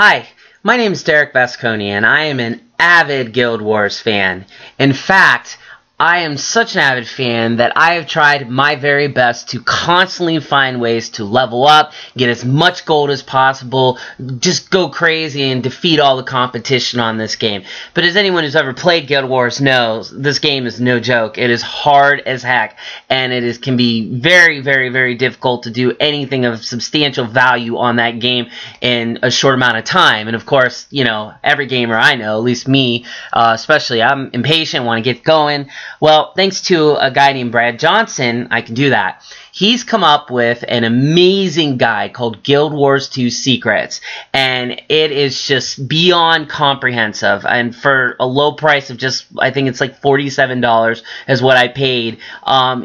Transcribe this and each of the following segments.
Hi, my name is Derek Vasconi, and I am an avid Guild Wars fan. In fact, I am such an avid fan that I have tried my very best to constantly find ways to level up, get as much gold as possible, just go crazy and defeat all the competition on this game. But as anyone who's ever played Guild Wars knows, this game is no joke. It is hard as heck, and can be very, very, very difficult to do anything of substantial value on that game in a short amount of time. And of course, you know, every gamer I know, at least me, especially, I'm impatient, want to get going. Well, thanks to a guy named Brad Johnson, I can do that. He's come up with an amazing guide called Guild Wars 2 Secrets, and it is just beyond comprehensive. And for a low price of just, I think it's like $47 is what I paid,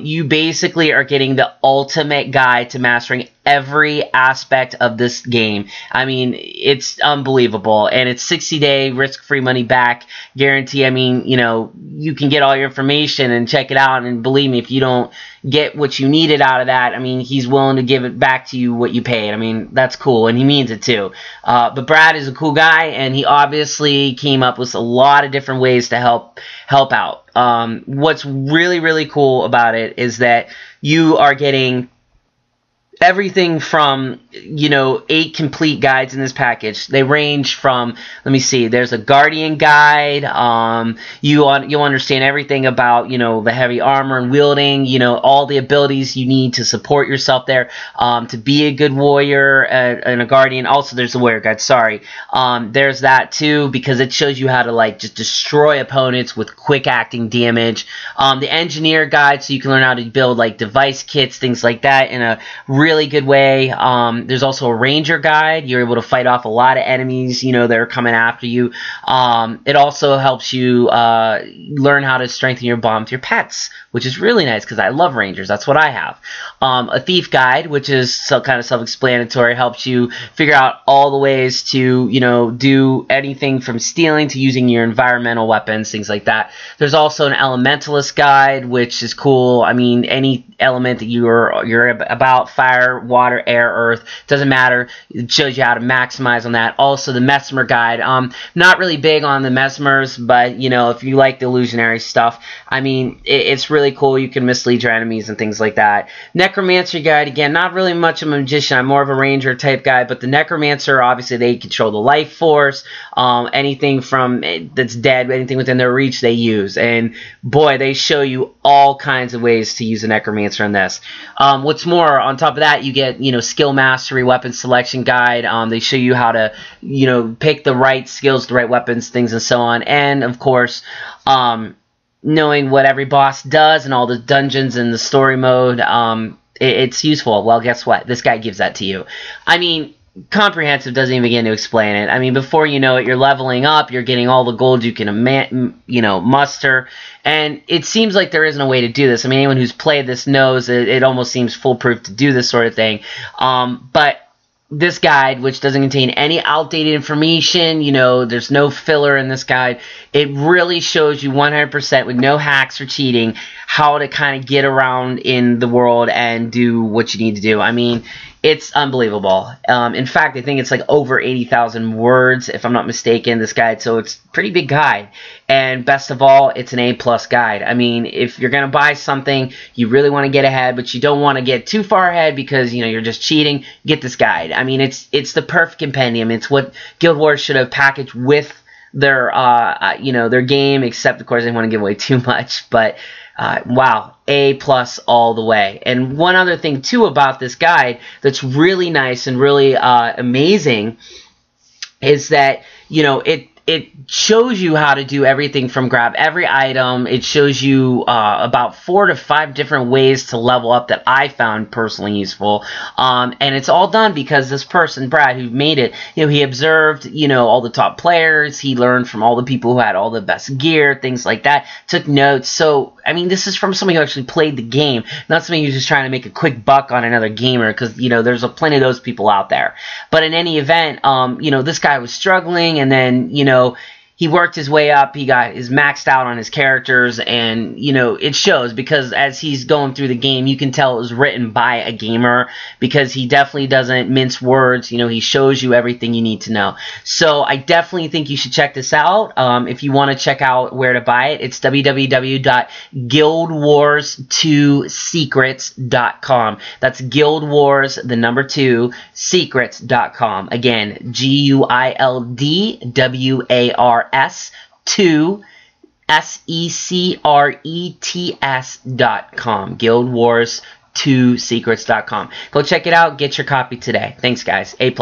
you basically are getting the ultimate guide to mastering every aspect of this game. I mean, it's unbelievable, and it's 60-day risk-free money back guarantee. I mean, you know, you can get all your information and check it out, and believe me, if you don't get what you needed out of that, I mean, he's willing to give it back to you what you paid. I mean, that's cool, and he means it too. But Brad is a cool guy, and he obviously came up with a lot of different ways to help out. What's really, really cool about it is that you are getting everything from, you know, 8 complete guides in this package. They range from, let me see, there's a Guardian guide. You'll understand everything about, you know, the heavy armor and wielding, you know, all the abilities you need to support yourself there, to be a good warrior and a Guardian. Also, there's a warrior guide, sorry. There's that too, because it shows you how to, like, just destroy opponents with quick acting damage. The engineer guide, so you can learn how to build, like, device kits, things like that in a really good way. There's also a ranger guide. You're able to fight off a lot of enemies, you know, that are coming after you. It also helps you learn how to strengthen your bond with your pets, which is really nice because I love rangers. That's what I have. A thief guide, which is kind of self-explanatory, helps you figure out all the ways to, you know, do anything from stealing to using your environmental weapons, things like that. There's also an elementalist guide, which is cool. I mean, any element that you're about, fire, water, air, earth, doesn't matter. It shows you how to maximize on that. Also, the mesmer guide. Not really big on the mesmers, but, you know, if you like the illusionary stuff, I mean, it's really cool. You can mislead your enemies and things like that. Necromancer guide, again, not really much of a magician. I'm more of a ranger type guy, but the necromancer, obviously, they control the life force. Anything from that's dead, anything within their reach, they use. And boy, they show you all kinds of ways to use a necromancer in this. What's more, on top of that, you get, you know, skill mastery, weapon selection guide. They show you how to, you know, pick the right skills, the right weapons, things, and so on. And of course, knowing what every boss does and all the dungeons and the story mode, it's useful. Well, guess what? This guy gives that to you. I mean, comprehensive doesn't even begin to explain it. I mean, before you know it, you're leveling up, you're getting all the gold you can, you know, muster, and it seems like there isn't a way to do this. I mean, anyone who's played this knows it almost seems foolproof to do this sort of thing. But this guide, which doesn't contain any outdated information, you know, there's no filler in this guide. It really shows you 100% with no hacks or cheating how to kind of get around in the world and do what you need to do. I mean, it's unbelievable. In fact, I think it's like over 80,000 words, if I'm not mistaken, this guide. So it's a pretty big guide. And best of all, it's an A+ guide. I mean, if you're going to buy something, you really want to get ahead, but you don't want to get too far ahead because, you know, you're just cheating, get this guide. I mean, it's the perfect compendium. It's what Guild Wars should have packaged with their, you know, their game, except, of course, they want to give away too much. But wow, A+ all the way. And one other thing too about this guide that's really nice and really amazing is that, you know, it shows you how to do everything from grab every item. It shows you about 4 to 5 different ways to level up that I found personally useful. And it's all done because this person, Brad, who made it, you know, he observed, you know, all the top players. He learned from all the people who had all the best gear, things like that, took notes. So, I mean, this is from somebody who actually played the game, not somebody who's just trying to make a quick buck on another gamer, because, you know, there's plenty of those people out there. But in any event, you know, this guy was struggling, and then, you know, he worked his way up. He got his maxed out on his characters, and you know it shows because as he's going through the game, you can tell it was written by a gamer because he definitely doesn't mince words. You know, he shows you everything you need to know. So I definitely think you should check this out. If you want to check out where to buy it, it's www.guildwars2secrets.com. That's Guild Wars, the number 2, secrets.com. Again, GUILDWARS 2 secrets.com. Guild Wars 2secrets.com. Go check it out. Get your copy today. Thanks, guys. A+.